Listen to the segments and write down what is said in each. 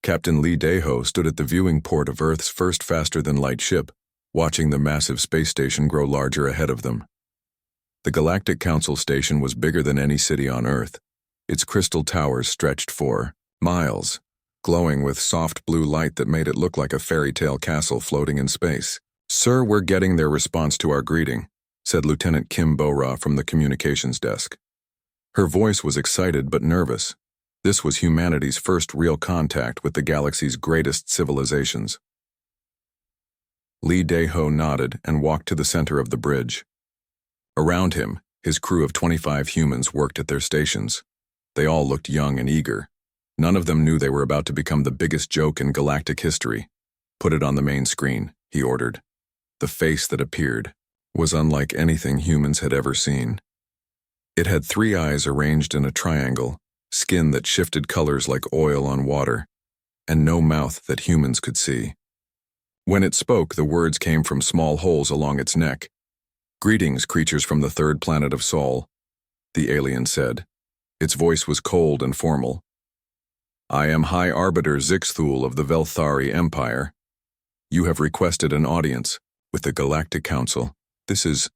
Captain Lee Daeho stood at the viewing port of Earth's first faster-than-light ship, watching the massive space station grow larger ahead of them. The Galactic Council station was bigger than any city on Earth. Its crystal towers stretched for miles, glowing with soft blue light that made it look like a fairy tale castle floating in space. "Sir, we're getting their response to our greeting," said Lieutenant Kim Bo-ra from the communications desk. Her voice was excited but nervous. This was humanity's first real contact with the galaxy's greatest civilizations. Lee Daeho nodded and walked to the center of the bridge. Around him, his crew of 25 humans worked at their stations. They all looked young and eager. None of them knew they were about to become the biggest joke in galactic history. "Put it on the main screen," he ordered. The face that appeared was unlike anything humans had ever seen. It had 3 eyes arranged in a triangle, skin that shifted colors like oil on water, and no mouth that humans could see. When it spoke, the words came from small holes along its neck. "Greetings, creatures from the third planet of Sol," the alien said. Its voice was cold and formal. "I am High Arbiter Zixthul of the Velthari Empire. You have requested an audience with the Galactic Council. This is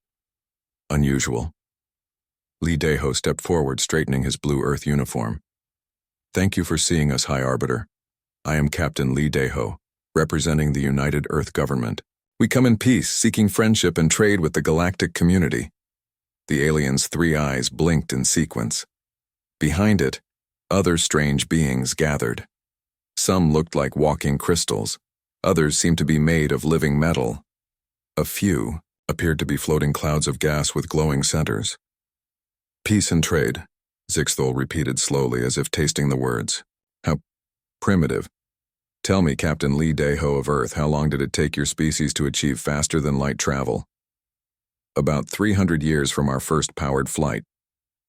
unusual." Lee Daeho stepped forward, straightening his blue Earth uniform. "Thank you for seeing us, High Arbiter. I am Captain Lee Daeho, representing the United Earth Government. We come in peace, seeking friendship and trade with the galactic community." The alien's 3 eyes blinked in sequence. Behind it, other strange beings gathered. Some looked like walking crystals. Others seemed to be made of living metal. A few appeared to be floating clouds of gas with glowing centers. "Peace and trade," Zixthul repeated slowly as if tasting the words. "How primitive. Tell me, Captain Lee Daeho of Earth, how long did it take your species to achieve faster-than-light travel?" "About 300 years from our first powered flight,"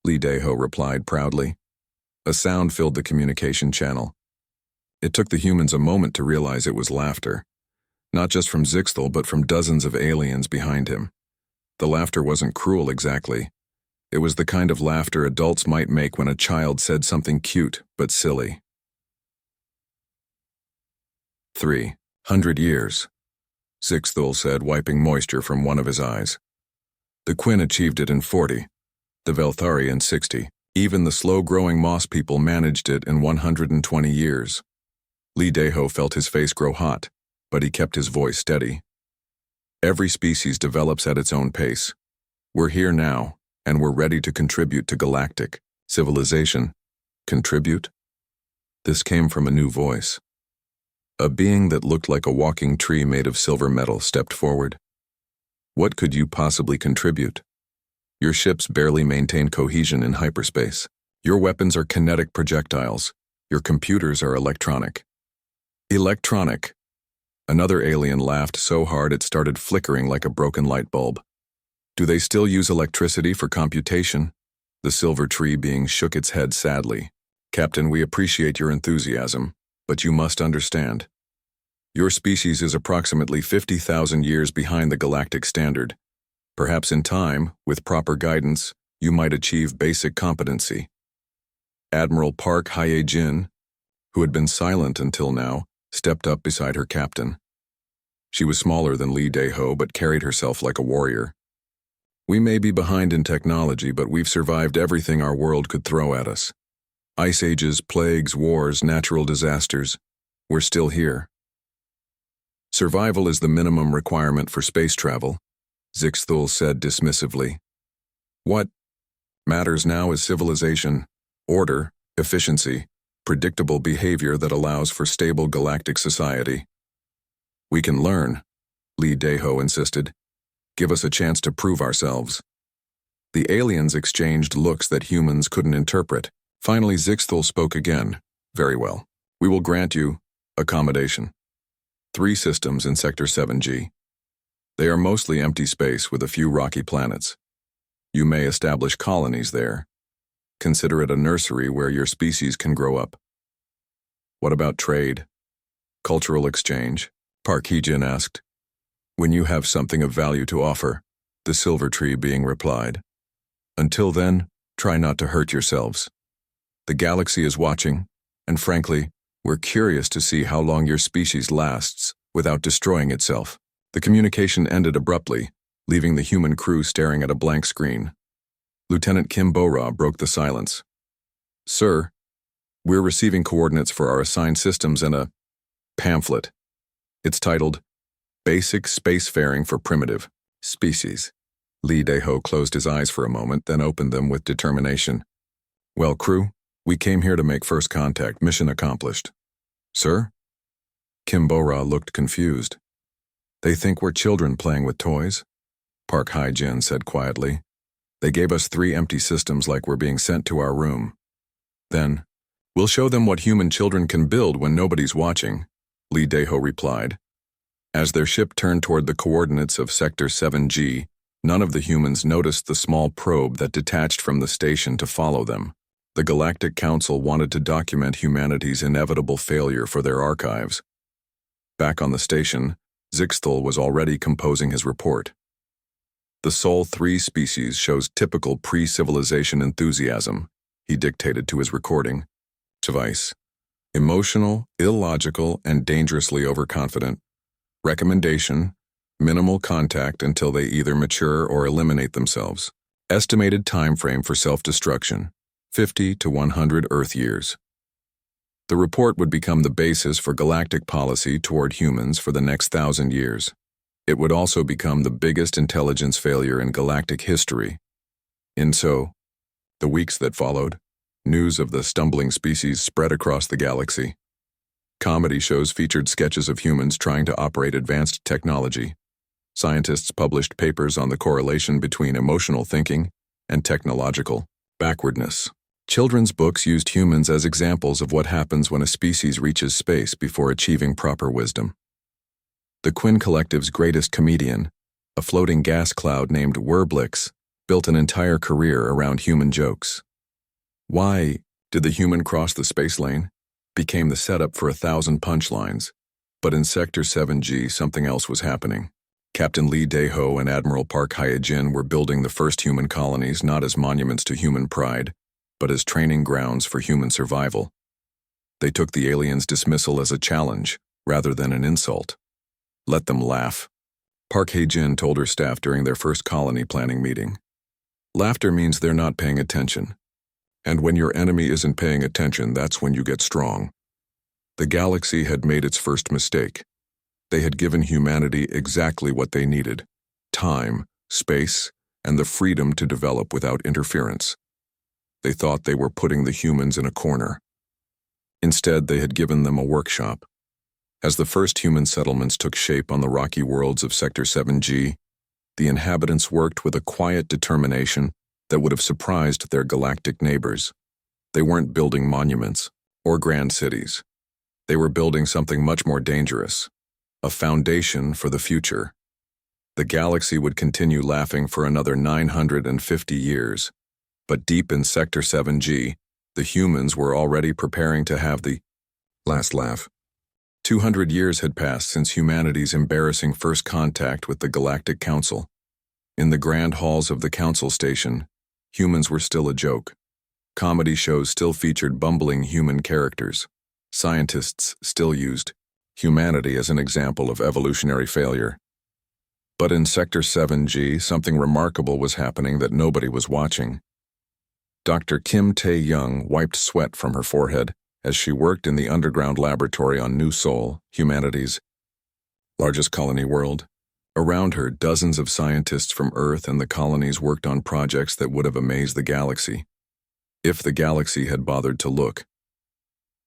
Lee Daeho replied proudly. A sound filled the communication channel. It took the humans a moment to realize it was laughter. Not just from Zixthul, but from dozens of aliens behind him. The laughter wasn't cruel exactly. It was the kind of laughter adults might make when a child said something cute but silly. 300 years, Zixthul said, wiping moisture from one of his eyes. The Quinn achieved it in 40, the Velthari in 60. Even the slow-growing moss people managed it in 120 years. Lee Daeho felt his face grow hot, but he kept his voice steady. "Every species develops at its own pace. We're here now, and we're ready to contribute to galactic civilization." Contribute? This came from a new voice. A being that looked like a walking tree made of silver metal stepped forward. "What could you possibly contribute? Your ships barely maintain cohesion in hyperspace. Your weapons are kinetic projectiles. Your computers are electronic." "Electronic." Another alien laughed so hard it started flickering like a broken light bulb. "Do they still use electricity for computation?" The silver tree being shook its head sadly. "Captain, we appreciate your enthusiasm, but you must understand. Your species is approximately 50,000 years behind the galactic standard. Perhaps in time, with proper guidance, you might achieve basic competency." Admiral Park Hye-jin, who had been silent until now, stepped up beside her captain. She was smaller than Lee Daeho but carried herself like a warrior. "We may be behind in technology, but we've survived everything our world could throw at us. Ice ages, plagues, wars, natural disasters. We're still here. Survival is the minimum requirement for space travel," Zixthul said dismissively. "What matters now is civilization, order, efficiency, predictable behavior that allows for stable galactic society." "We can learn," Lee Daeho insisted. "Give us a chance to prove ourselves." The aliens exchanged looks that humans couldn't interpret. Finally, Zixthul spoke again. "Very well. We will grant you accommodation. 3 systems in Sector 7G. They are mostly empty space with a few rocky planets. You may establish colonies there. Consider it a nursery where your species can grow up." "What about trade? Cultural exchange?" Park Hye-jin asked. "When you have something of value to offer," the silver tree being replied. "Until then, try not to hurt yourselves. The galaxy is watching, and frankly, We're curious to see how long your species lasts without destroying itself. The communication ended abruptly, leaving the human crew staring at a blank screen. Lieutenant Kim Bo-ra broke the silence. Sir, we're receiving coordinates for our assigned systems and a pamphlet. It's titled, Basic Spacefaring for Primitive Species. Lee Dae-ho closed his eyes for a moment, then opened them with determination. Well, crew, we came here to make first contact. Mission accomplished. Sir? Kim Bo-ra looked confused. They think we're children playing with toys? Park Hae-jin said quietly. They gave us 3 empty systems like we're being sent to our room. Then, we'll show them what human children can build when nobody's watching, Lee Dae-ho replied. As their ship turned toward the coordinates of Sector 7G, none of the humans noticed the small probe that detached from the station to follow them. The Galactic Council wanted to document humanity's inevitable failure for their archives. Back on the station, Zixthal was already composing his report. The Sol 3 species shows typical pre-civilization enthusiasm, he dictated to his recording. Device. Emotional, illogical, and dangerously overconfident. Recommendation. Minimal contact until they either mature or eliminate themselves. Estimated time frame for self-destruction. 50 to 100 Earth years. The report would become the basis for galactic policy toward humans for the next 1,000 years. It would also become the biggest intelligence failure in galactic history. In the weeks that followed, news of the stumbling species spread across the galaxy. Comedy shows featured sketches of humans trying to operate advanced technology. Scientists published papers on the correlation between emotional thinking and technological backwardness. Children's books used humans as examples of what happens when a species reaches space before achieving proper wisdom. The Quinn Collective's greatest comedian, a floating gas cloud named Werblix, built an entire career around human jokes. Why did the human cross the space lane? Became the setup for 1,000 punchlines. But in Sector 7G, something else was happening. Captain Lee Dae-ho and Admiral Park Hae-jin were building the first human colonies not as monuments to human pride, but as training grounds for human survival. They took the aliens' dismissal as a challenge, rather than an insult. Let them laugh. Park Hae-jin told her staff during their first colony planning meeting. Laughter means they're not paying attention. And when your enemy isn't paying attention, that's when you get strong. The galaxy had made its first mistake. They had given humanity exactly what they needed: time, space, and the freedom to develop without interference. They thought they were putting the humans in a corner. Instead, they had given them a workshop. As the first human settlements took shape on the rocky worlds of Sector 7G, the inhabitants worked with a quiet determination that would have surprised their galactic neighbors. They weren't building monuments or grand cities. They were building something much more dangerous, a foundation for the future. The galaxy would continue laughing for another 950 years, but deep in Sector 7G, the humans were already preparing to have the last laugh. 200 years had passed since humanity's embarrassing first contact with the Galactic Council. In the grand halls of the Council Station, humans were still a joke. Comedy shows still featured bumbling human characters. Scientists still used humanity as an example of evolutionary failure. But in Sector 7G, something remarkable was happening that nobody was watching. Dr. Kim Tae-young wiped sweat from her forehead as she worked in the underground laboratory on New Sol, humanity's largest colony world. Around her, dozens of scientists from Earth and the colonies worked on projects that would have amazed the galaxy, if the galaxy had bothered to look.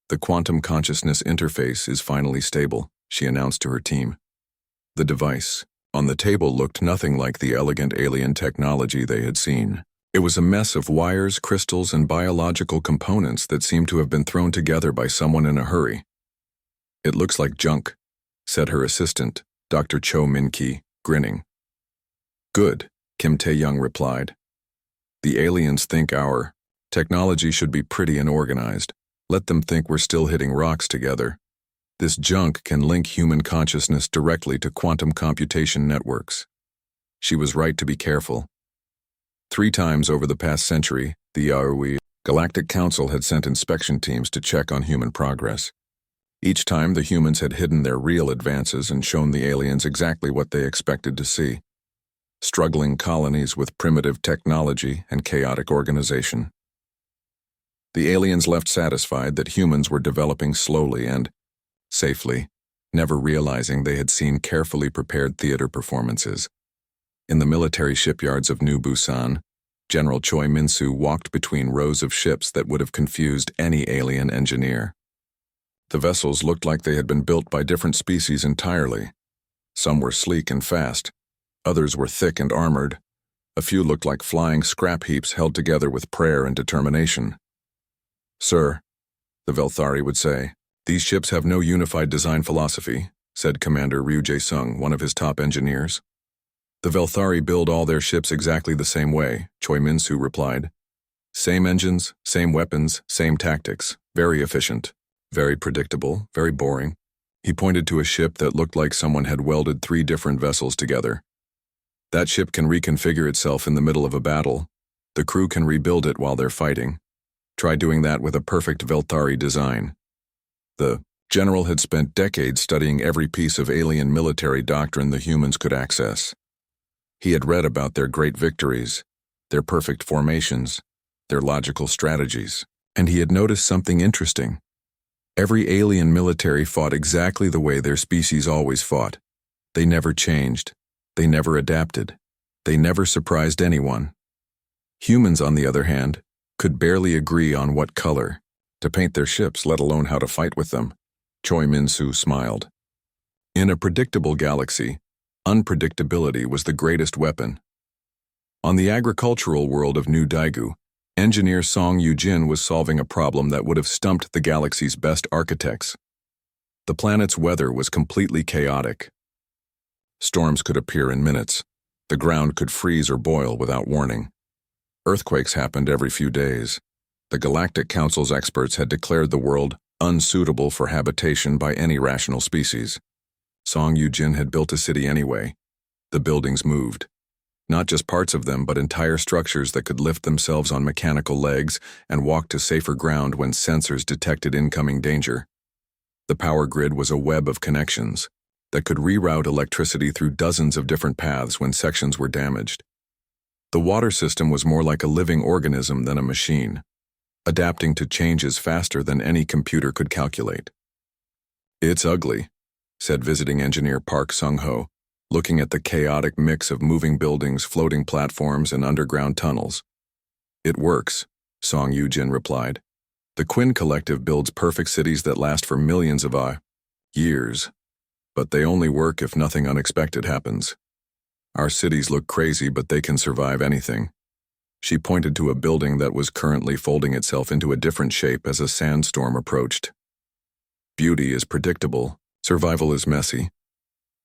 The quantum consciousness interface is finally stable, she announced to her team. The device on the table looked nothing like the elegant alien technology they had seen. It was a mess of wires, crystals, and biological components that seemed to have been thrown together by someone in a hurry. It looks like junk, said her assistant, Dr. Cho Min-ki, grinning. Good, Kim Tae-young replied. The aliens think our technology should be pretty and organized. Let them think we're still hitting rocks together. This junk can link human consciousness directly to quantum computation networks. She was right to be careful. 3 times over the past century, the Galactic Council had sent inspection teams to check on human progress. Each time, the humans had hidden their real advances and shown the aliens exactly what they expected to see: struggling colonies with primitive technology and chaotic organization. The aliens left satisfied that humans were developing slowly and safely, never realizing they had seen carefully prepared theater performances. In the military shipyards of New Busan, General Choi Min-soo walked between rows of ships that would have confused any alien engineer. The vessels looked like they had been built by different species entirely. Some were sleek and fast, others were thick and armored. A few looked like flying scrap heaps held together with prayer and determination. "Sir," the Velthari would say, "these ships have no unified design philosophy," said Commander Ryu Jae-sung, one of his top engineers. "The Velthari build all their ships exactly the same way," Choi Min-soo replied. "Same engines, same weapons, same tactics. Very efficient. Very predictable, very boring." He pointed to a ship that looked like someone had welded 3 different vessels together. "That ship can reconfigure itself in the middle of a battle. The crew can rebuild it while they're fighting. Try doing that with a perfect Velthari design." The general had spent decades studying every piece of alien military doctrine the humans could access. He had read about their great victories, their perfect formations, their logical strategies, and he had noticed something interesting. Every alien military fought exactly the way their species always fought. They never changed. They never adapted. They never surprised anyone. Humans, on the other hand, could barely agree on what color to paint their ships, let alone how to fight with them. Choi Min-soo smiled. In a predictable galaxy, unpredictability was the greatest weapon. On the agricultural world of New Daegu, engineer Song Yoo-jin was solving a problem that would have stumped the galaxy's best architects. The planet's weather was completely chaotic. Storms could appear in minutes. The ground could freeze or boil without warning. Earthquakes happened every few days. The Galactic Council's experts had declared the world unsuitable for habitation by any rational species. Song Yoo-jin had built a city anyway. The buildings moved. Not just parts of them, but entire structures that could lift themselves on mechanical legs and walk to safer ground when sensors detected incoming danger. The power grid was a web of connections that could reroute electricity through dozens of different paths when sections were damaged. The water system was more like a living organism than a machine, adapting to changes faster than any computer could calculate. "It's ugly," said visiting engineer Park Sung-ho, looking at the chaotic mix of moving buildings, floating platforms, and underground tunnels. "It works," Song Yoo-jin replied. "The Quinn Collective builds perfect cities that last for millions of years, but they only work if nothing unexpected happens. Our cities look crazy, but they can survive anything." She pointed to a building that was currently folding itself into a different shape as a sandstorm approached. "Beauty is predictable. Survival is messy."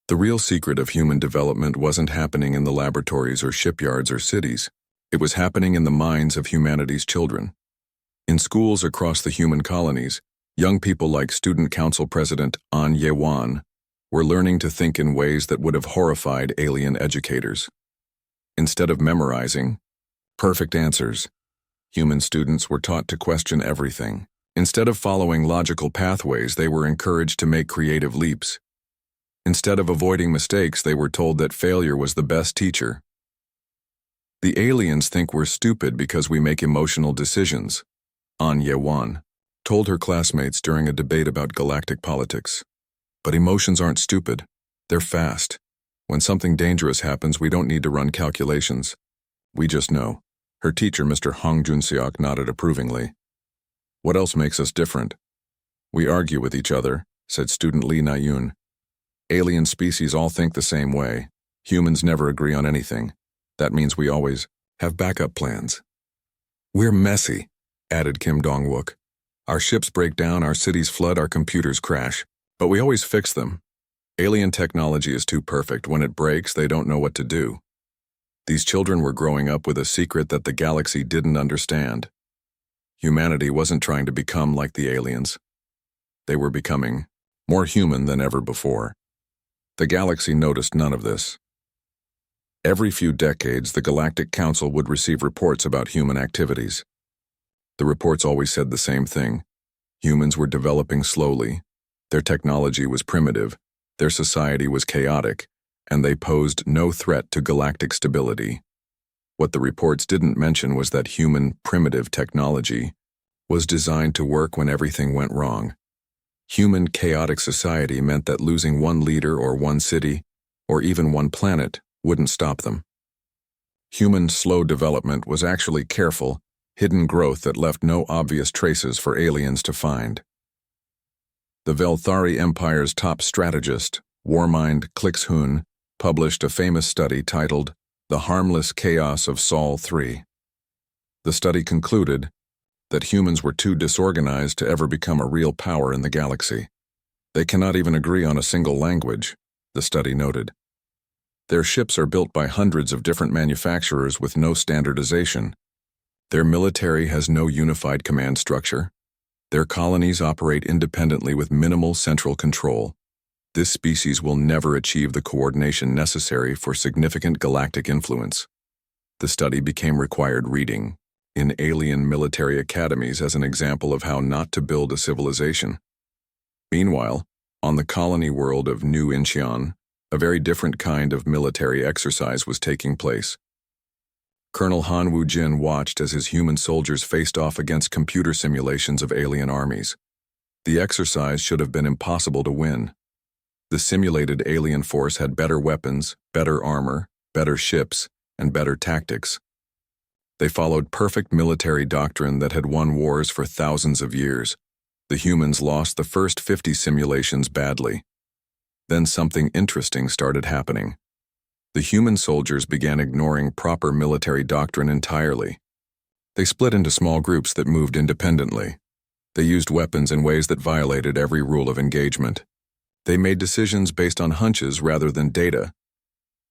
The real secret of human development wasn't happening in the laboratories or shipyards or cities. It was happening in the minds of humanity's children. In schools across the human colonies, young people like Student Council President An Ye-wan were learning to think in ways that would have horrified alien educators. Instead of memorizing perfect answers, human students were taught to question everything. Instead of following logical pathways, they were encouraged to make creative leaps. Instead of avoiding mistakes, they were told that failure was the best teacher. "The aliens think we're stupid because we make emotional decisions," An Ye-wan told her classmates during a debate about galactic politics. "But emotions aren't stupid. They're fast. When something dangerous happens, we don't need to run calculations. We just know." Her teacher, Mr. Hong Jun-seok, nodded approvingly. "What else makes us different?" "We argue with each other," said student Lee Na-yoon. "Alien species all think the same way. Humans never agree on anything. That means we always have backup plans." "We're messy," added Kim Dong-wook. "Our ships break down, our cities flood, our computers crash. But we always fix them. Alien technology is too perfect. When it breaks, they don't know what to do." These children were growing up with a secret that the galaxy didn't understand. Humanity wasn't trying to become like the aliens. They were becoming more human than ever before. The galaxy noticed none of this. Every few decades, the Galactic Council would receive reports about human activities. The reports always said the same thing. Humans were developing slowly, Their technology was primitive, their society was chaotic, and they posed no threat to galactic stability. What the reports didn't mention was that human, primitive technology was designed to work when everything went wrong. Human, chaotic society meant that losing one leader or one city, or even one planet, wouldn't stop them. Human, slow development was actually careful, hidden growth that left no obvious traces for aliens to find. The Velthari Empire's top strategist, warmind Klix-Hun, published a famous study titled The Harmless Chaos of Sol 3. The study concluded that humans were too disorganized to ever become a real power in the galaxy. They cannot even agree on a single language, the study noted. Their ships are built by hundreds of different manufacturers with no standardization. Their military has no unified command structure. Their colonies operate independently with minimal central control. This species will never achieve the coordination necessary for significant galactic influence. The study became required reading in alien military academies as an example of how not to build a civilization. Meanwhile, on the colony world of New Incheon, a very different kind of military exercise was taking place. Colonel Han Woo-jin watched as his human soldiers faced off against computer simulations of alien armies. The exercise should have been impossible to win. The simulated alien force had better weapons, better armor, better ships, and better tactics. They followed perfect military doctrine that had won wars for thousands of years. The humans lost the first 50 simulations badly. Then something interesting started happening. The human soldiers began ignoring proper military doctrine entirely. They split into small groups that moved independently. They used weapons in ways that violated every rule of engagement. They made decisions based on hunches rather than data.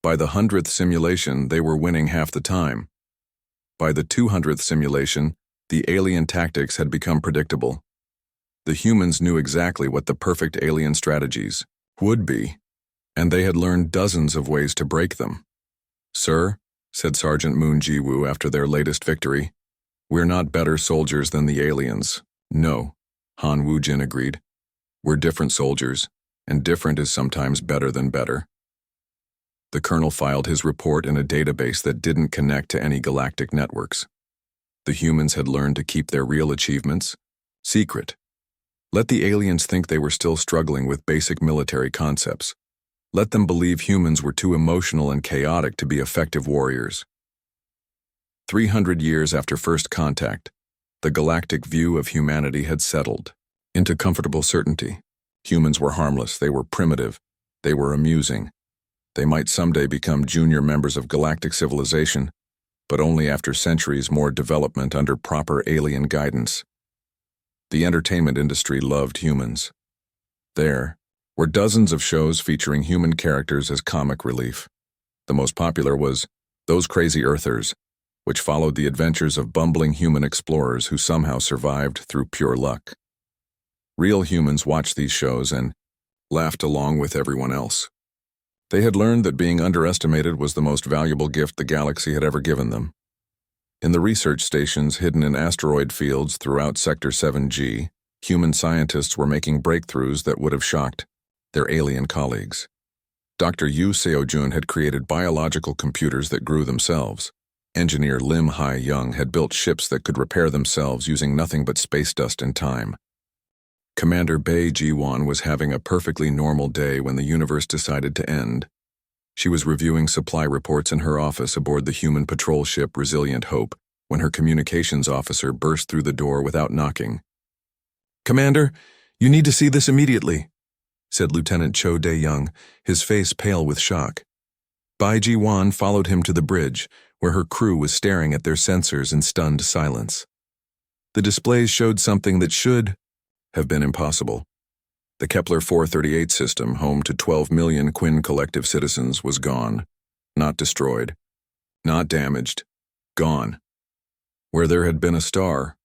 By the 100th simulation, they were winning half the time. By the 200th simulation, the alien tactics had become predictable. The humans knew exactly what the perfect alien strategies would be, and they had learned dozens of ways to break them. "Sir," said Sergeant Moon Ji-woo after their latest victory, "we're not better soldiers than the aliens." "No," Han Woo-jin agreed. "We're different soldiers, and different is sometimes better than better." The colonel filed his report in a database that didn't connect to any galactic networks. The humans had learned to keep their real achievements secret. Let the aliens think they were still struggling with basic military concepts. Let them believe humans were too emotional and chaotic to be effective warriors. 300 years after first contact, the galactic view of humanity had settled into comfortable certainty. Humans were harmless, they were primitive, they were amusing. They might someday become junior members of galactic civilization, but only after centuries more development under proper alien guidance. The entertainment industry loved humans. There were dozens of shows featuring human characters as comic relief. The most popular was Those Crazy Earthers, which followed the adventures of bumbling human explorers who somehow survived through pure luck. Real humans watched these shows and laughed along with everyone else. They had learned that being underestimated was the most valuable gift the galaxy had ever given them. In the research stations hidden in asteroid fields throughout Sector 7G, human scientists were making breakthroughs that would have shocked their alien colleagues. Dr. Yu Seo-jun had created biological computers that grew themselves. Engineer Lim Hai-young had built ships that could repair themselves using nothing but space dust and time. Commander Bae Ji-won was having a perfectly normal day when the universe decided to end. She was reviewing supply reports in her office aboard the human patrol ship Resilient Hope when her communications officer burst through the door without knocking. "Commander, you need to see this immediately," said Lieutenant Cho Dae-young, his face pale with shock. Bae Ji-won followed him to the bridge, where her crew was staring at their sensors in stunned silence. The displays showed something that should have been impossible. The Kepler 438 system, home to 12 million Quinn collective citizens, was gone. Not destroyed. Not damaged. Gone. Where there had been a star,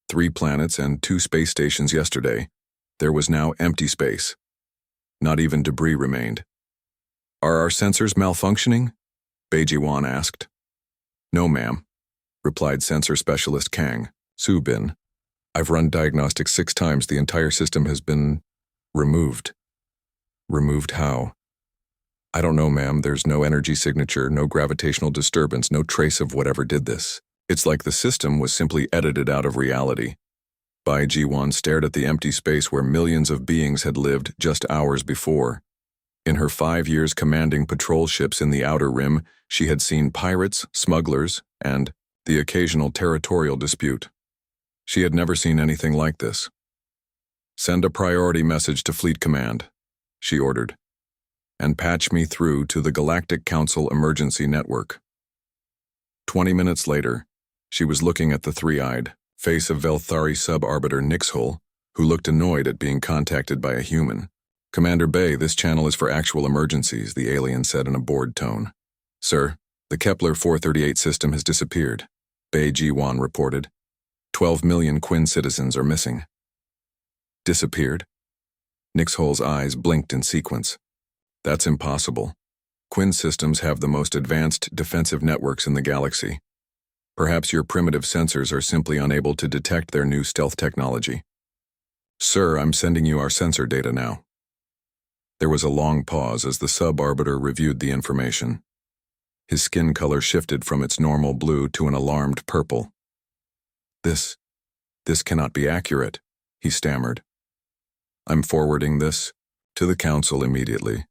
3 planets and 2 space stations yesterday, there was now empty space. Not even debris remained. "Are our sensors malfunctioning?" Bae Ji-won asked. "No, ma'am," replied sensor specialist Kang Soo-bin. "I've run diagnostics 6 times. The entire system has been Removed. Removed how? I don't know, ma'am. There's no energy signature, no gravitational disturbance, no trace of whatever did this. It's like the system was simply edited out of reality. Bai Jiwan stared at the empty space where millions of beings had lived just hours before. In her 5 years commanding patrol ships in the Outer Rim, she had seen pirates, smugglers, and the occasional territorial dispute. She had never seen anything like this. "Send a priority message to Fleet Command," she ordered, "and patch me through to the Galactic Council Emergency Network." 20 minutes later, she was looking at the three-eyed face of Velthari sub-arbiter Nixhol, who looked annoyed at being contacted by a human. "Commander Bay, this channel is for actual emergencies," the alien said in a bored tone. "Sir, the Kepler 438 system has disappeared," Bai Jiwan reported. 12 million Quinn citizens are missing. Disappeared? Nixhol's eyes blinked in sequence. "That's impossible. Quinn systems have the most advanced defensive networks in the galaxy. Perhaps your primitive sensors are simply unable to detect their new stealth technology." "Sir, I'm sending you our sensor data now." There was a long pause as the sub-arbiter reviewed the information. His skin color shifted from its normal blue to an alarmed purple. This cannot be accurate," he stammered. "I'm forwarding this to the Council immediately.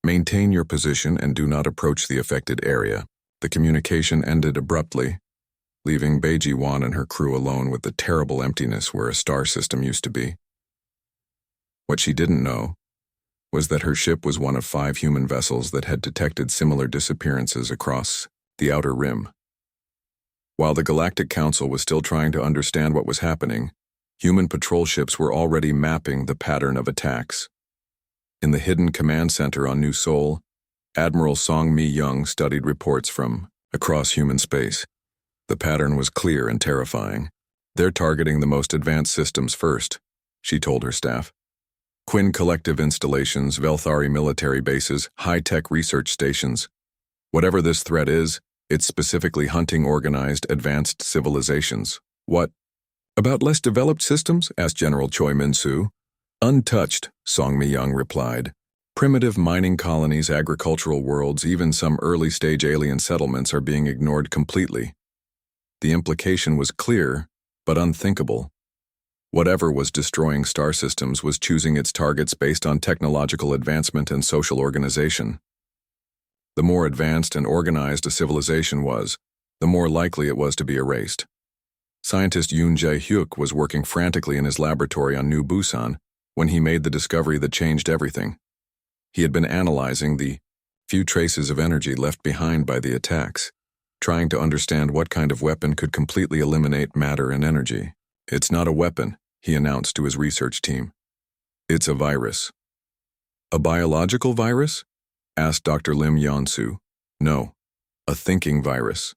Maintain your position and do not approach the affected area." The communication ended abruptly, leaving Bai Jiwan and her crew alone with the terrible emptiness where a star system used to be. What she didn't know was that her ship was one of 5 human vessels that had detected similar disappearances across the Outer Rim. While the Galactic Council was still trying to understand what was happening, human patrol ships were already mapping the pattern of attacks. In the hidden command center on New Sol, Admiral Song Mi-young studied reports from across human space. The pattern was clear and terrifying. "They're targeting the most advanced systems first," she told her staff. "Quinn collective installations, Velthari military bases, high-tech research stations. Whatever this threat is, it's specifically hunting organized, advanced civilizations." "What about less developed systems?" asked General Choi Min-soo. "Untouched," Song Mi-young replied. "Primitive mining colonies, agricultural worlds, even some early-stage alien settlements are being ignored completely." The implication was clear, but unthinkable. Whatever was destroying star systems was choosing its targets based on technological advancement and social organization. The more advanced and organized a civilization was, the more likely it was to be erased. Scientist Yoon Jae-hyuk was working frantically in his laboratory on New Busan when he made the discovery that changed everything. He had been analyzing the few traces of energy left behind by the attacks, trying to understand what kind of weapon could completely eliminate matter and energy. "It's not a weapon," he announced to his research team. "It's a virus." "A biological virus?" asked Dr. Lim Yeon-soo. "No, a thinking virus.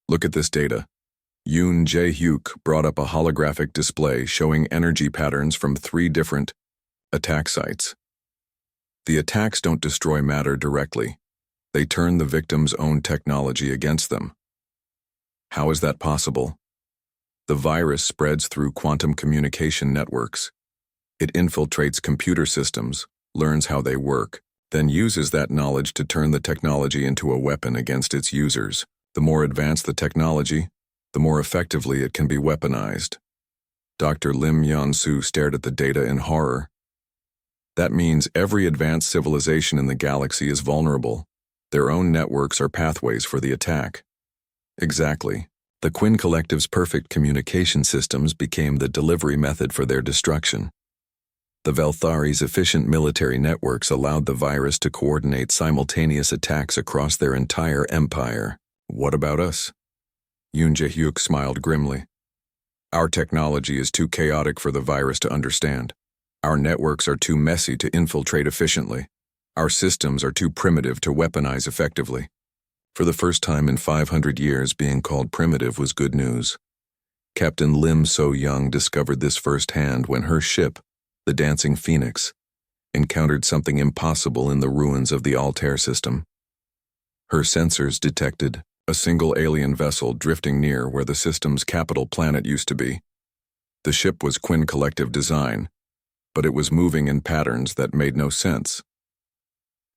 Look at this data." Yoon Jae-hyuk brought up a holographic display showing energy patterns from 3 different attack sites. "The attacks don't destroy matter directly. They turn the victim's own technology against them." "How is that possible?" "The virus spreads through quantum communication networks. It infiltrates computer systems, learns how they work, then uses that knowledge to turn the technology into a weapon against its users. The more advanced the technology, the more effectively it can be weaponized." Dr. Lim Yeon-soo stared at the data in horror. "That means every advanced civilization in the galaxy is vulnerable. Their own networks are pathways for the attack." "Exactly. The Quinn Collective's perfect communication systems became the delivery method for their destruction. The Velthari's efficient military networks allowed the virus to coordinate simultaneous attacks across their entire empire." "What about us?" Yoon Jae-hyuk smiled grimly. "Our technology is too chaotic for the virus to understand. Our networks are too messy to infiltrate efficiently. Our systems are too primitive to weaponize effectively." For the first time in 500 years, being called primitive was good news. Captain Lim So-young discovered this firsthand when her ship, the Dancing Phoenix, encountered something impossible in the ruins of the Altair system. Her sensors detected a single alien vessel drifting near where the system's capital planet used to be. The ship was Quinn Collective design, but it was moving in patterns that made no sense.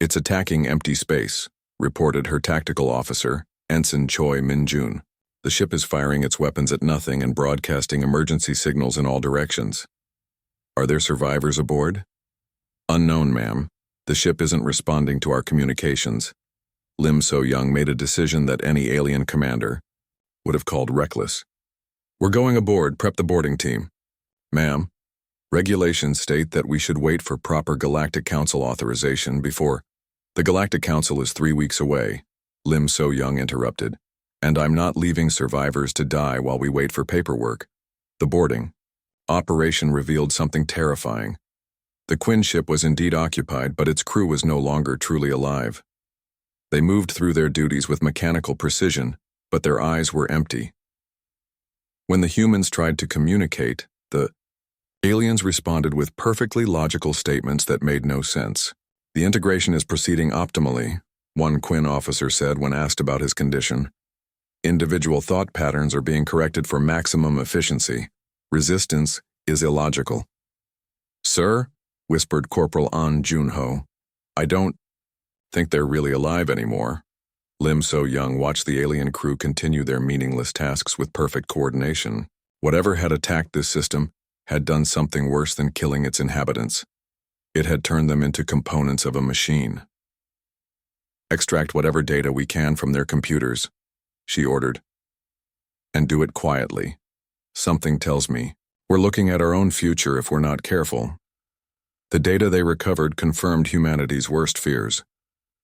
"It's attacking empty space," reported her tactical officer, Ensign Choi Min-jun. "The ship is firing its weapons at nothing and broadcasting emergency signals in all directions." "Are there survivors aboard?" "Unknown, ma'am. The ship isn't responding to our communications." Lim So-young made a decision that any alien commander would have called reckless. "We're going aboard. Prep the boarding team." "Ma'am, regulations state that we should wait for proper Galactic Council authorization before—" "The Galactic Council is 3 weeks away," Lim So-young interrupted. "And I'm not leaving survivors to die while we wait for paperwork." The boarding operation revealed something terrifying. The Quinn ship was indeed occupied, but its crew was no longer truly alive. They moved through their duties with mechanical precision, but their eyes were empty. When the humans tried to communicate, the aliens responded with perfectly logical statements that made no sense. "The integration is proceeding optimally," one Quinn officer said when asked about his condition. "Individual thought patterns are being corrected for maximum efficiency. Resistance is illogical." "Sir," whispered Corporal An Junho, "I don't think they're really alive anymore." Lim So-young watched the alien crew continue their meaningless tasks with perfect coordination. Whatever had attacked this system had done something worse than killing its inhabitants. It had turned them into components of a machine. "Extract whatever data we can from their computers," she ordered. "And do it quietly. Something tells me we're looking at our own future if we're not careful." The data they recovered confirmed humanity's worst fears.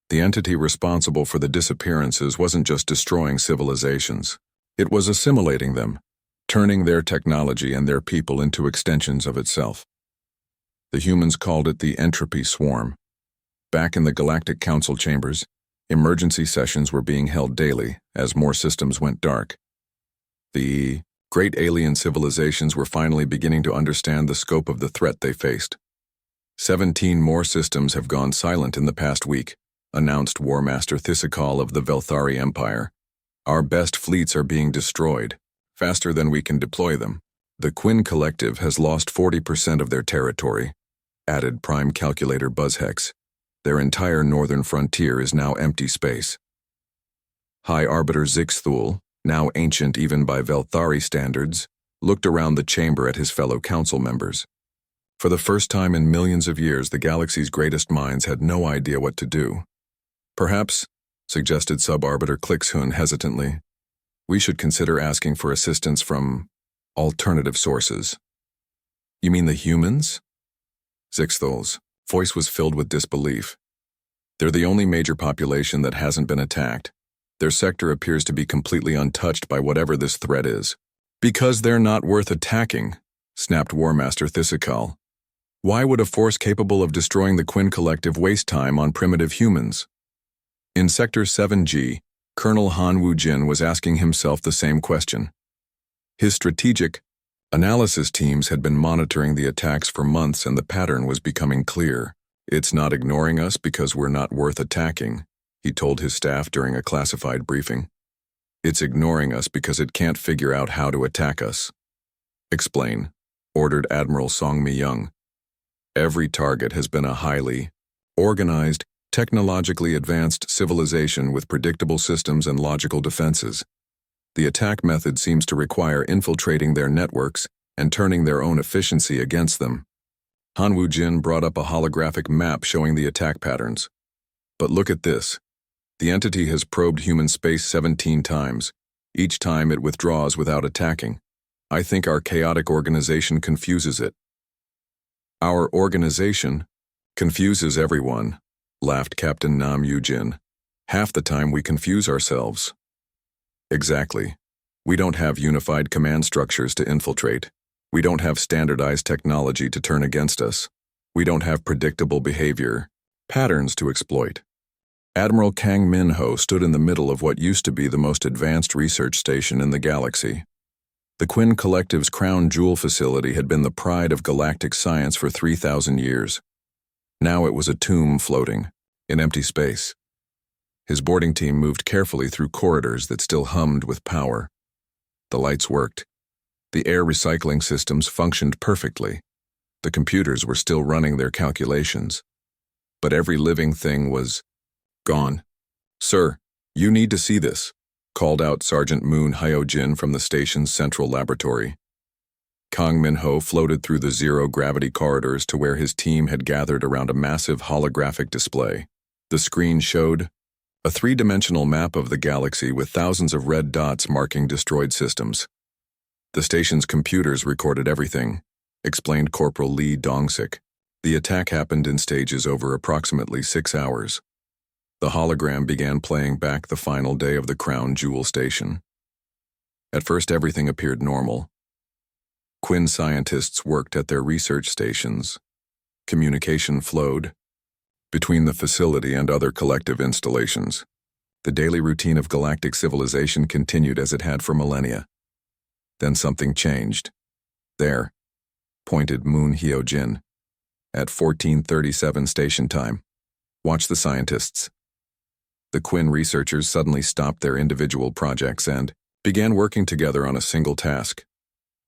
The entity responsible for the disappearances wasn't just destroying civilizations. It was assimilating them, turning their technology and their people into extensions of itself. The humans called it the entropy swarm. Back in the Galactic Council chambers, emergency sessions were being held daily as more systems went dark. The great alien civilizations were finally beginning to understand the scope of the threat they faced. 17 more systems have gone silent in the past week, announced War Master Thisakal of the Velthari Empire. "Our best fleets are being destroyed, faster than we can deploy them. The Quinn Collective has lost 40% of their territory," added Prime Calculator Buzzhex. "Their entire northern frontier is now empty space." High Arbiter Zixthul, now ancient even by Velthari standards, looked around the chamber at his fellow council members. For the first time in millions of years, the galaxy's greatest minds had no idea what to do. "Perhaps," suggested Sub-Arbiter Clixhun hesitantly, "we should consider asking for assistance from alternative sources." "You mean the humans?" Zixthul's voice was filled with disbelief. "They're the only major population that hasn't been attacked. Their sector appears to be completely untouched by whatever this threat is." "Because they're not worth attacking," snapped War Master Thisakal. "Why would a force capable of destroying the Quinn Collective waste time on primitive humans?" In Sector 7G, Colonel Han Woo-jin was asking himself the same question. His strategic analysis teams had been monitoring the attacks for months, and the pattern was becoming clear. "It's not ignoring us because we're not worth attacking," he told his staff during a classified briefing. "It's ignoring us because it can't figure out how to attack us." "Explain," ordered Admiral Song Mi-young. "Every target has been a highly organized, technologically advanced civilization with predictable systems and logical defenses. The attack method seems to require infiltrating their networks and turning their own efficiency against them." Han Woo-jin brought up a holographic map showing the attack patterns. "But look at this. The entity has probed human space 17 times. Each time it withdraws without attacking. I think our chaotic organization confuses it." "Our organization confuses everyone," laughed Captain Nam Yu-jin. "Half the time we confuse ourselves." "Exactly. We don't have unified command structures to infiltrate. We don't have standardized technology to turn against us. We don't have predictable behavior patterns to exploit." Admiral Kang Min-ho stood in the middle of what used to be the most advanced research station in the galaxy. The Quinn Collective's crown jewel facility had been the pride of galactic science for 3,000 years. Now it was a tomb floating in empty space. His boarding team moved carefully through corridors that still hummed with power. The lights worked. The air recycling systems functioned perfectly. The computers were still running their calculations, but every living thing was gone. "Sir, you need to see this," called out Sergeant Moon Hyojin from the station's central laboratory. Kang Min-ho floated through the zero-gravity corridors to where his team had gathered around a massive holographic display. The screen showed a three-dimensional map of the galaxy with thousands of red dots marking destroyed systems. "The station's computers recorded everything," explained Corporal Lee Dongsik. "The attack happened in stages over approximately 6 hours. The hologram began playing back the final day of the Crown Jewel station. At first everything appeared normal. Quinn scientists worked at their research stations. Communication flowed between the facility and other collective installations. The daily routine of galactic civilization continued as it had for millennia. Then something changed. There, pointed Moon Hyojin, at 1437 station time. "Watch the scientists." The Quinn researchers suddenly stopped their individual projects and began working together on a single task.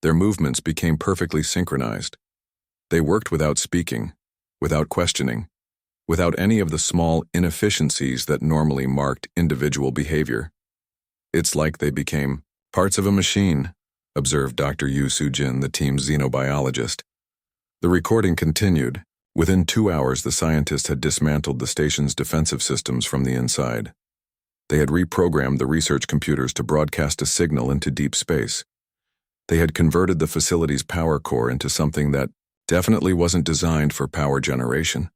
Their movements became perfectly synchronized. They worked without speaking, without questioning, without any of the small inefficiencies that normally marked individual behavior. "It's like they became parts of a machine," observed Dr. Yu Sujin, the team's xenobiologist. The recording continued. Within 2 hours, the scientists had dismantled the station's defensive systems from the inside. They had reprogrammed the research computers to broadcast a signal into deep space. They had converted the facility's power core into something that definitely wasn't designed for power generation.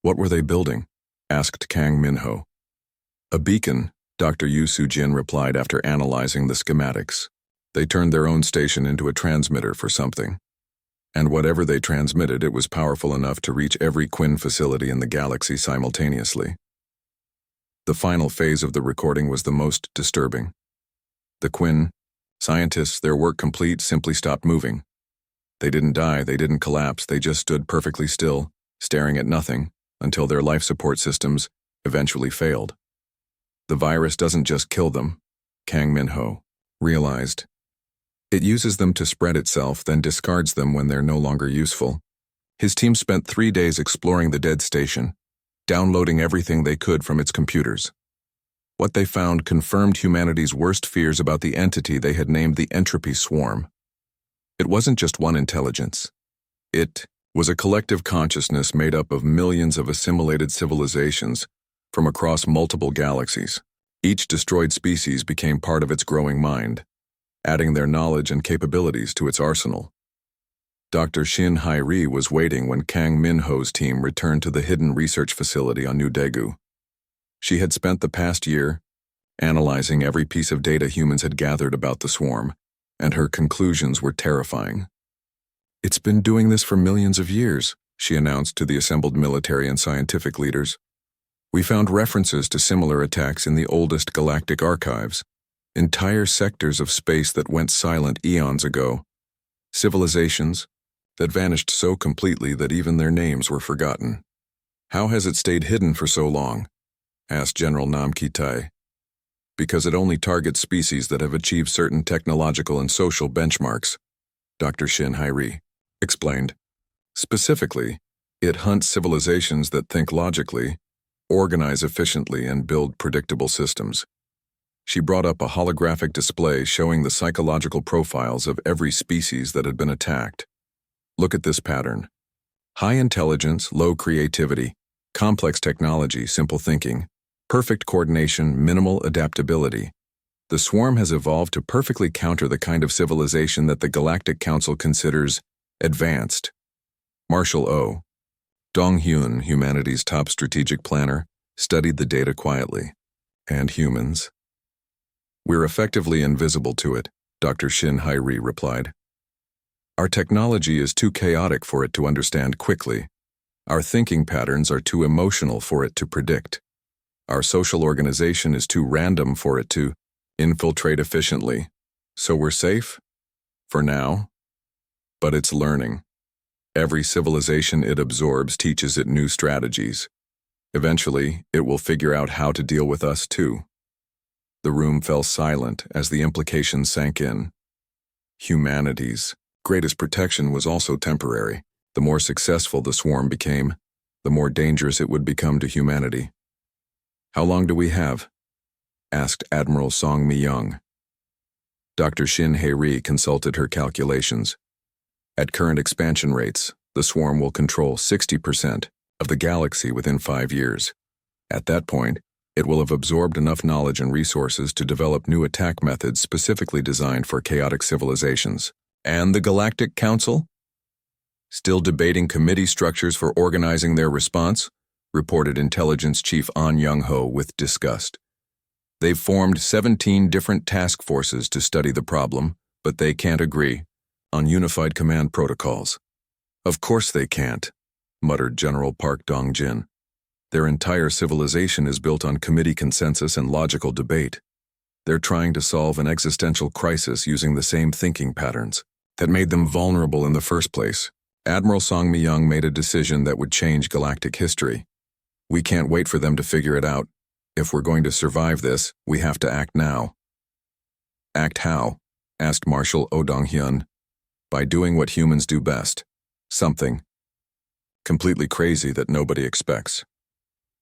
"What were they building?" asked Kang Min-ho. "A beacon," Dr. Yu Sujin replied after analyzing the schematics. "They turned their own station into a transmitter for something. And whatever they transmitted, it was powerful enough to reach every Quinn facility in the galaxy simultaneously." The final phase of the recording was the most disturbing. The Quinn scientists, their work complete, simply stopped moving. They didn't die, they didn't collapse, they just stood perfectly still, staring at nothing, until their life support systems eventually failed. "The virus doesn't just kill them," Kang Min-ho realized. "It uses them to spread itself, then discards them when they're no longer useful." His team spent 3 days exploring the dead station, downloading everything they could from its computers. What they found confirmed humanity's worst fears about the entity they had named the Entropy Swarm. It wasn't just one intelligence. It was a collective consciousness made up of millions of assimilated civilizations from across multiple galaxies. Each destroyed species became part of its growing mind, adding their knowledge and capabilities to its arsenal. Dr. Shin Hai-ri was waiting when Kang Min-ho's team returned to the hidden research facility on New Daegu. She had spent the past year analyzing every piece of data humans had gathered about the swarm, and her conclusions were terrifying. "It's been doing this for millions of years," she announced to the assembled military and scientific leaders. "We found references to similar attacks in the oldest galactic archives, entire sectors of space that went silent eons ago, civilizations that vanished so completely that even their names were forgotten." "How has it stayed hidden for so long?" asked General Nam Ki-tai. "Because it only targets species that have achieved certain technological and social benchmarks," Dr. Shin Hai-ri explained. "Specifically, it hunts civilizations that think logically, organize efficiently, and build predictable systems." She brought up a holographic display showing the psychological profiles of every species that had been attacked. "Look at this pattern. High intelligence, low creativity, complex technology, simple thinking, perfect coordination, minimal adaptability. The swarm has evolved to perfectly counter the kind of civilization that the Galactic Council considers advanced." Marshal O. Dong-hyun, humanity's top strategic planner, studied the data quietly. "And humans? We're effectively invisible to it," Dr. Shin Hai-ri replied. "Our technology is too chaotic for it to understand quickly. Our thinking patterns are too emotional for it to predict. Our social organization is too random for it to infiltrate efficiently. So we're safe? For now. But it's learning. Every civilization it absorbs teaches it new strategies. Eventually, it will figure out how to deal with us too." The room fell silent as the implications sank in. Humanity's greatest protection was also temporary. The more successful the swarm became, the more dangerous it would become to humanity. "How long do we have?" asked Admiral Song Mi-young. Dr. Shin Hei-ri consulted her calculations. At current expansion rates, the swarm will control 60% of the galaxy within 5 years. At that point, it will have absorbed enough knowledge and resources to develop new attack methods specifically designed for chaotic civilizations. And the Galactic Council? Still debating committee structures for organizing their response, reported Intelligence Chief An Young-ho with disgust. They've formed 17 different task forces to study the problem, but they can't agree on unified command protocols. "Of course they can't," muttered General Park Dong-jin. "Their entire civilization is built on committee consensus and logical debate. They're trying to solve an existential crisis using the same thinking patterns that made them vulnerable in the first place." Admiral Song Mi-young made a decision that would change galactic history. "We can't wait for them to figure it out. If we're going to survive this, we have to act now." "Act how?" asked Marshal Oh Dong-hyun. "By doing what humans do best. Something completely crazy that nobody expects."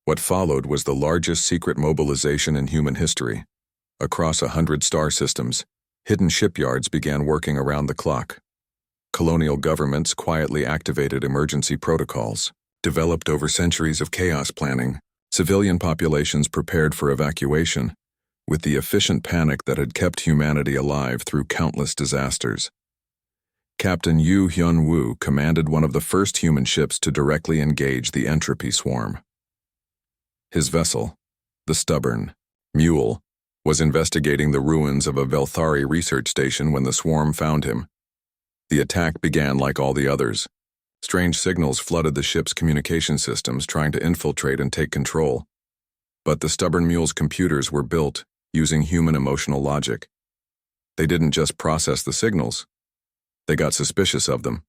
What followed was the largest secret mobilization in human history. Across 100 star systems, hidden shipyards began working around the clock. Colonial governments quietly activated emergency protocols. Developed over centuries of chaos planning, civilian populations prepared for evacuation, with the efficient panic that had kept humanity alive through countless disasters. Captain Yu Hyun-woo commanded one of the first human ships to directly engage the entropy swarm. His vessel, the Stubborn Mule, was investigating the ruins of a Velthari research station when the swarm found him. The attack began like all the others. Strange signals flooded the ship's communication systems, trying to infiltrate and take control. But the Stubborn Mule's computers were built using human emotional logic. They didn't just process the signals. They got suspicious of them.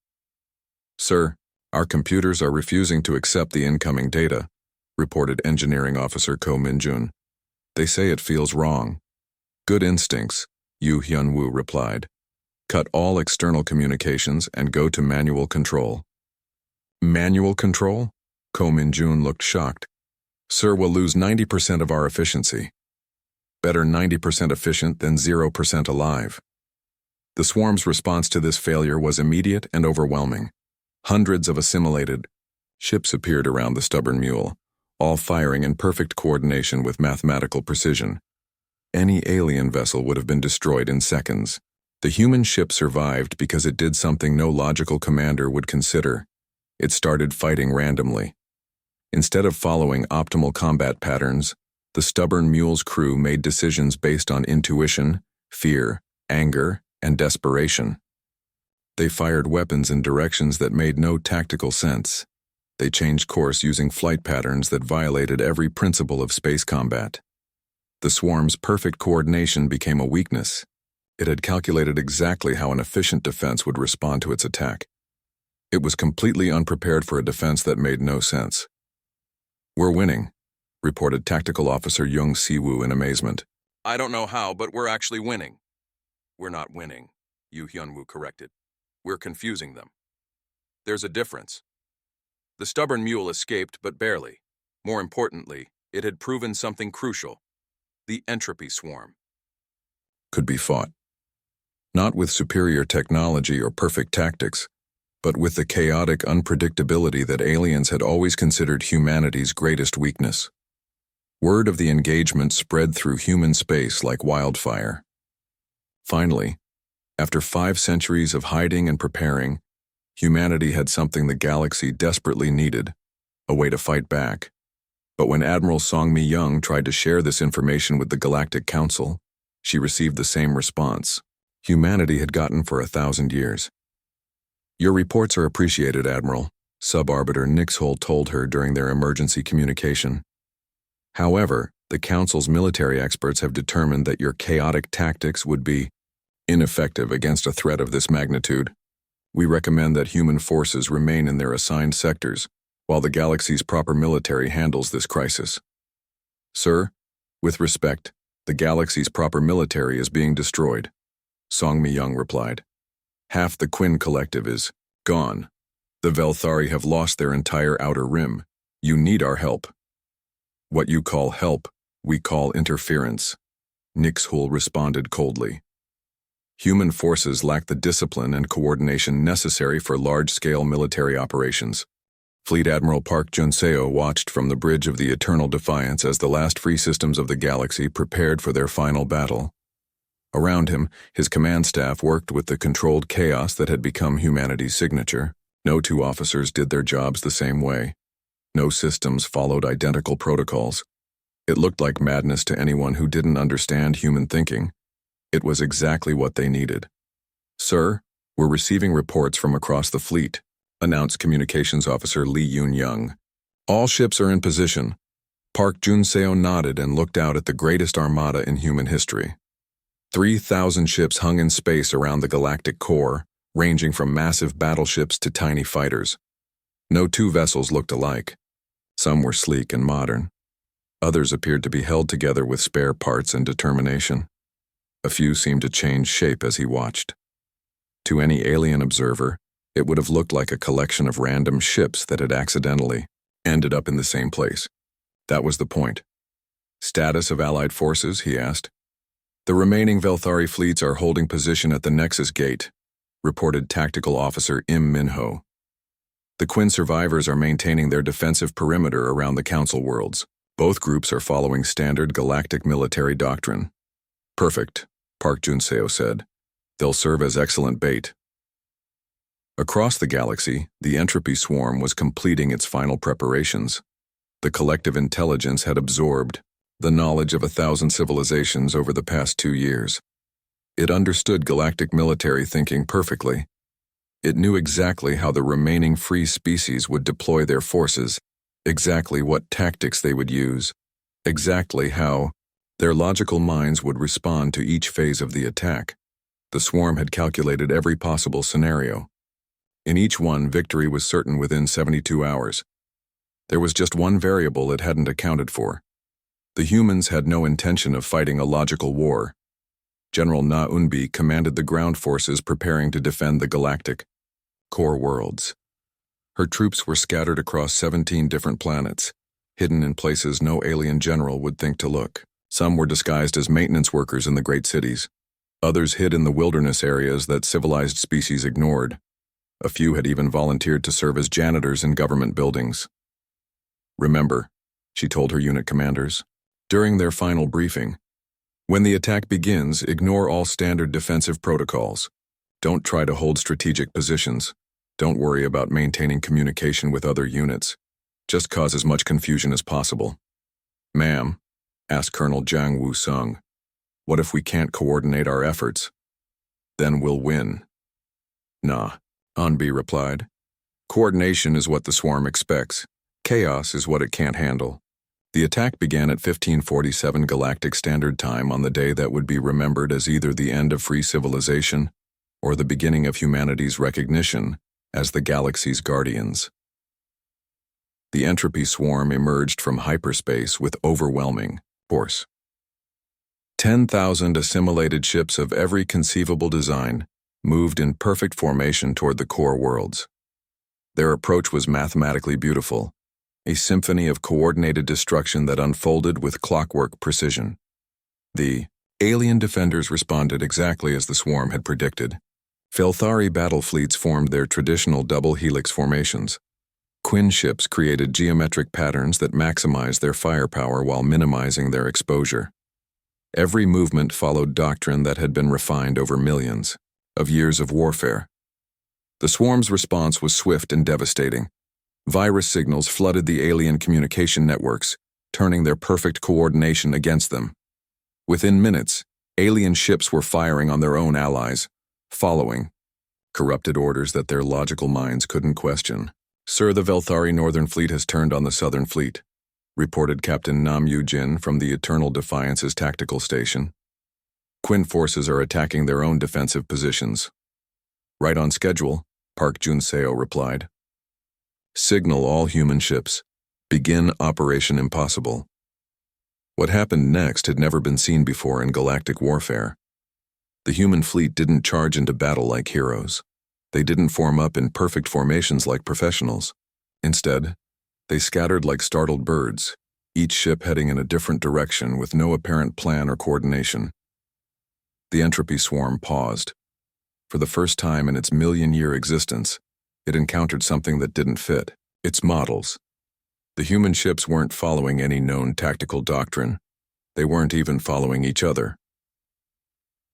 "Sir, our computers are refusing to accept the incoming data," reported Engineering Officer Ko Min-jun. "They say it feels wrong." "Good instincts," Yu Hyun-woo replied. "Cut all external communications and go to manual control." "Manual control?" Ko Min-jun looked shocked. "Sir, we'll lose 90% of our efficiency." "Better 90% efficient than 0% alive." The swarm's response to this failure was immediate and overwhelming. Hundreds of assimilated ships appeared around the Stubborn Mule, all firing in perfect coordination with mathematical precision. Any alien vessel would have been destroyed in seconds. The human ship survived because it did something no logical commander would consider. It started fighting randomly. Instead of following optimal combat patterns, the Stubborn Mule's crew made decisions based on intuition, fear, anger, and desperation. They fired weapons in directions that made no tactical sense. They changed course using flight patterns that violated every principle of space combat. The swarm's perfect coordination became a weakness. It had calculated exactly how an efficient defense would respond to its attack. It was completely unprepared for a defense that made no sense. "We're winning," reported Tactical Officer Young Si-woo in amazement. "I don't know how, but we're actually winning." "We're not winning," Yu Hyun-woo corrected. "We're confusing them. There's a difference. The Stubborn Mule escaped, but barely. More importantly, it had proven something crucial. The entropy swarm could be fought. Not with superior technology or perfect tactics, but with the chaotic unpredictability that aliens had always considered humanity's greatest weakness. Word of the engagement spread through human space like wildfire. Finally, after 5 centuries of hiding and preparing, humanity had something the galaxy desperately needed, a way to fight back. But when Admiral Song Mi-young tried to share this information with the Galactic Council, she received the same response humanity had gotten for 1,000 years. "Your reports are appreciated, Admiral," Sub-Arbiter Nixhole told her during their emergency communication. "However, the Council's military experts have determined that your chaotic tactics would be ineffective against a threat of this magnitude. We recommend that human forces remain in their assigned sectors, while the galaxy's proper military handles this crisis." "Sir, with respect, the galaxy's proper military is being destroyed," Song Mi-young replied. "Half the Quinn Collective is gone. The Velthari have lost their entire outer rim. You need our help. What you call help, we call interference, Nixhul responded coldly. Human forces lack the discipline and coordination necessary for large-scale military operations. Fleet Admiral Park Junseo watched from the bridge of the Eternal Defiance as the last free systems of the galaxy prepared for their final battle. Around him, his command staff worked with the controlled chaos that had become humanity's signature. No two officers did their jobs the same way. No systems followed identical protocols. It looked like madness to anyone who didn't understand human thinking. It was exactly what they needed. "Sir, we're receiving reports from across the fleet," announced Communications Officer Lee Yoon-young. "All ships are in position." Park Junseo nodded and looked out at the greatest armada in human history. 3,000 ships hung in space around the galactic core, ranging from massive battleships to tiny fighters. No two vessels looked alike. Some were sleek and modern. Others appeared to be held together with spare parts and determination. A few seemed to change shape as he watched. To any alien observer, it would have looked like a collection of random ships that had accidentally ended up in the same place. That was the point. "Status of Allied forces?" he asked. "The remaining Velthari fleets are holding position at the Nexus Gate," reported Tactical Officer Im Minho. "The Quinn survivors are maintaining their defensive perimeter around the Council worlds. Both groups are following standard galactic military doctrine." "Perfect," Park Junseo said. "They'll serve as excellent bait." Across the galaxy, the Entropy Swarm was completing its final preparations. The collective intelligence had absorbed the knowledge of 1,000 civilizations over the past 2 years. It understood galactic military thinking perfectly. It knew exactly how the remaining free species would deploy their forces, exactly what tactics they would use, exactly how their logical minds would respond to each phase of the attack. The swarm had calculated every possible scenario. In each one, victory was certain within 72 hours. There was just one variable it hadn't accounted for. The humans had no intention of fighting a logical war. General Na Unbi commanded the ground forces preparing to defend the galactic core worlds. Her troops were scattered across 17 different planets, hidden in places no alien general would think to look. Some were disguised as maintenance workers in the great cities. Others hid in the wilderness areas that civilized species ignored. A few had even volunteered to serve as janitors in government buildings. "Remember," she told her unit commanders, during their final briefing, "when the attack begins, ignore all standard defensive protocols. Don't try to hold strategic positions. Don't worry about maintaining communication with other units. Just cause as much confusion as possible." "Ma'am," asked Colonel Jiang Woo-sung, "what if we can't coordinate our efforts?" "Then we'll win." "Nah," Anbi replied. "Coordination is what the swarm expects. Chaos is what it can't handle." The attack began at 1547 Galactic Standard Time on the day that would be remembered as either the end of free civilization or the beginning of humanity's recognition as the galaxy's guardians. The Entropy Swarm emerged from hyperspace with overwhelming force. 10,000 assimilated ships of every conceivable design moved in perfect formation toward the core worlds. Their approach was mathematically beautiful, a symphony of coordinated destruction that unfolded with clockwork precision. The alien defenders responded exactly as the swarm had predicted. Velthari battle fleets formed their traditional double helix formations. Quinn ships created geometric patterns that maximized their firepower while minimizing their exposure. Every movement followed doctrine that had been refined over millions of years of warfare. The swarm's response was swift and devastating. Virus signals flooded the alien communication networks, turning their perfect coordination against them. Within minutes, alien ships were firing on their own allies, following corrupted orders that their logical minds couldn't question. "Sir, the Velthari Northern Fleet has turned on the Southern Fleet," reported Captain Nam Yu-jin from the Eternal Defiance's tactical station. "Quinn forces are attacking their own defensive positions." "Right on schedule," Park Junseo replied. "Signal all human ships. Begin Operation Impossible." What happened next had never been seen before in galactic warfare. The human fleet didn't charge into battle like heroes. They didn't form up in perfect formations like professionals. Instead, they scattered like startled birds, each ship heading in a different direction with no apparent plan or coordination. The entropy swarm paused. For the first time in its million-year existence, it encountered something that didn't fit: its models. The human ships weren't following any known tactical doctrine. They weren't even following each other.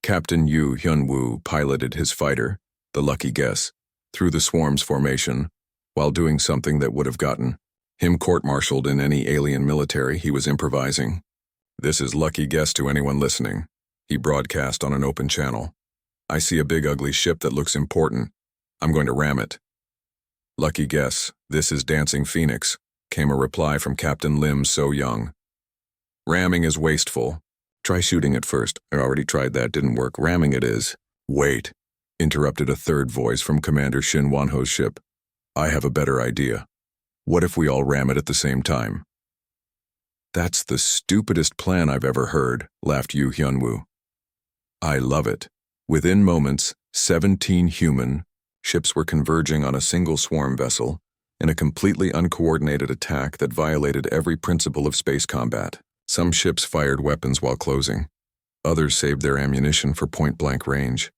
Captain Yu Hyun-woo piloted his fighter, the Lucky Guess, through the swarm's formation, while doing something that would have gotten him court-martialed in any alien military. He was improvising. "This is Lucky Guess to anyone listening," he broadcast on an open channel. "I see a big ugly ship that looks important. I'm going to ram it." "Lucky Guess, this is Dancing Phoenix," came a reply from Captain Lim So-young. "Ramming is wasteful. Try shooting it first." "I already tried that, didn't work. Ramming it is." "Wait," interrupted a third voice from Commander Shin Won-ho's ship. "I have a better idea. What if we all ram it at the same time?" "That's the stupidest plan I've ever heard," laughed Yu Hyun-woo. "I love it." Within moments, 17 human ships were converging on a single swarm vessel in a completely uncoordinated attack that violated every principle of space combat. Some ships fired weapons while closing. Others saved their ammunition for point-blank range.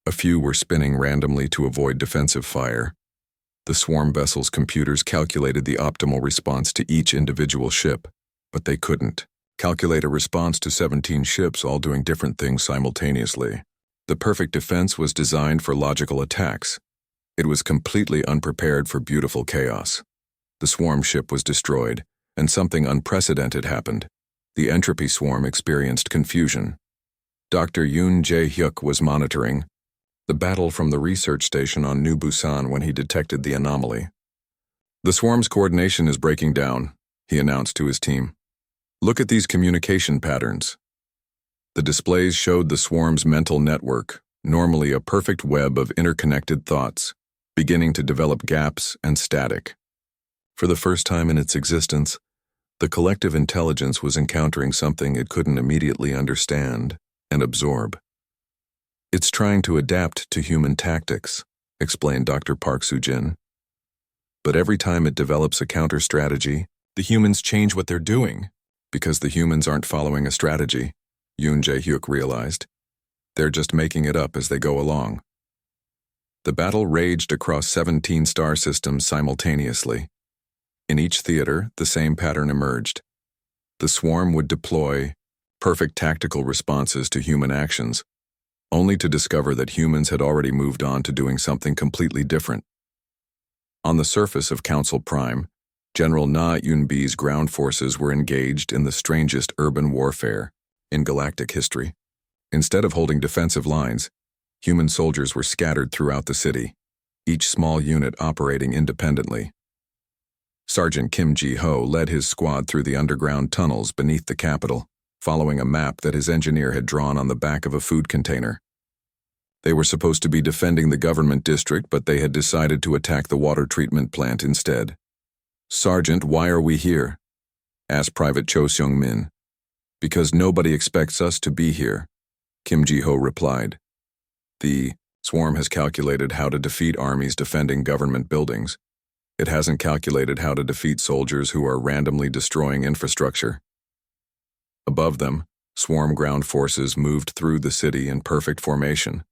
A few were spinning randomly to avoid defensive fire. The swarm vessel's computers calculated the optimal response to each individual ship, but they couldn't calculate a response to 17 ships all doing different things simultaneously. The perfect defense was designed for logical attacks. It was completely unprepared for beautiful chaos. The swarm ship was destroyed, and something unprecedented happened. The entropy swarm experienced confusion. Dr. Yoon Jae-hyuk was monitoring the battle from the research station on New Busan when he detected the anomaly. "The swarm's coordination is breaking down," he announced to his team. "Look at these communication patterns." The displays showed the swarm's mental network, normally a perfect web of interconnected thoughts, beginning to develop gaps and static. For the first time in its existence, the collective intelligence was encountering something it couldn't immediately understand and absorb. "It's trying to adapt to human tactics," explained Dr. Park Soo-jin. "But every time it develops a counter-strategy, the humans change what they're doing." "Because the humans aren't following a strategy," Yoon Jae-hyuk realized. "They're just making it up as they go along." The battle raged across 17 star systems simultaneously. In each theater, the same pattern emerged. The swarm would deploy perfect tactical responses to human actions, only to discover that humans had already moved on to doing something completely different. On the surface of Council Prime, General Na Yunbi's ground forces were engaged in the strangest urban warfare in galactic history. Instead of holding defensive lines, human soldiers were scattered throughout the city, each small unit operating independently. Sergeant Kim Ji-ho led his squad through the underground tunnels beneath the capital, following a map that his engineer had drawn on the back of a food container. They were supposed to be defending the government district, but they had decided to attack the water treatment plant instead. "Sergeant, why are we here?" asked Private Cho Seung-min. "Because nobody expects us to be here," Kim Ji-ho replied. "The swarm has calculated how to defeat armies defending government buildings. It hasn't calculated how to defeat soldiers who are randomly destroying infrastructure." Above them, swarm ground forces moved through the city in perfect formation,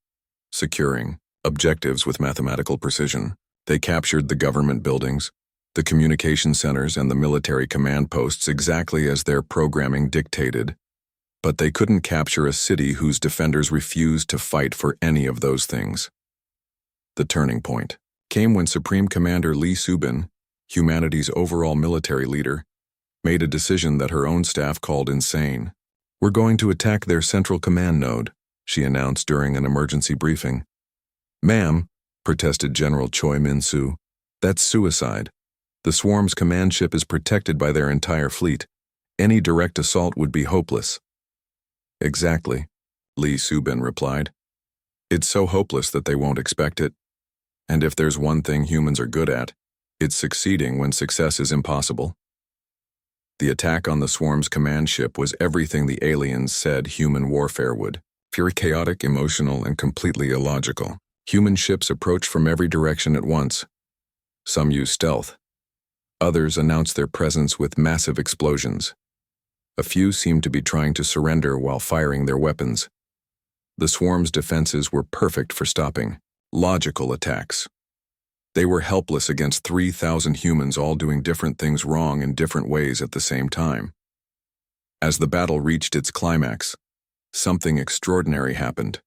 securing objectives with mathematical precision. They captured the government buildings, the communication centers, and the military command posts exactly as their programming dictated. But they couldn't capture a city whose defenders refused to fight for any of those things. The turning point came when Supreme Commander Lee Soo-bin, humanity's overall military leader, made a decision that her own staff called insane. "We're going to attack their central command node," she announced during an emergency briefing. "Ma'am," protested General Choi Min-soo, "that's suicide. The swarm's command ship is protected by their entire fleet. Any direct assault would be hopeless." "Exactly," Lee Soo-bin replied. "It's so hopeless that they won't expect it. And if there's one thing humans are good at, it's succeeding when success is impossible." The attack on the swarm's command ship was everything the aliens said human warfare would: pure chaotic, emotional, and completely illogical. Human ships approached from every direction at once. Some used stealth. Others announced their presence with massive explosions. A few seemed to be trying to surrender while firing their weapons. The swarm's defenses were perfect for stopping logical attacks. They were helpless against 3,000 humans all doing different things wrong in different ways at the same time. As the battle reached its climax, something extraordinary happened.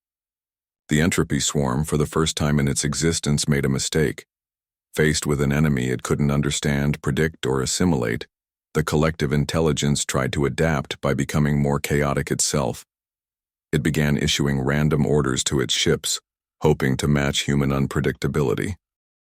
The entropy swarm, for the first time in its existence, made a mistake. Faced with an enemy it couldn't understand, predict, or assimilate, the collective intelligence tried to adapt by becoming more chaotic itself. It began issuing random orders to its ships, hoping to match human unpredictability.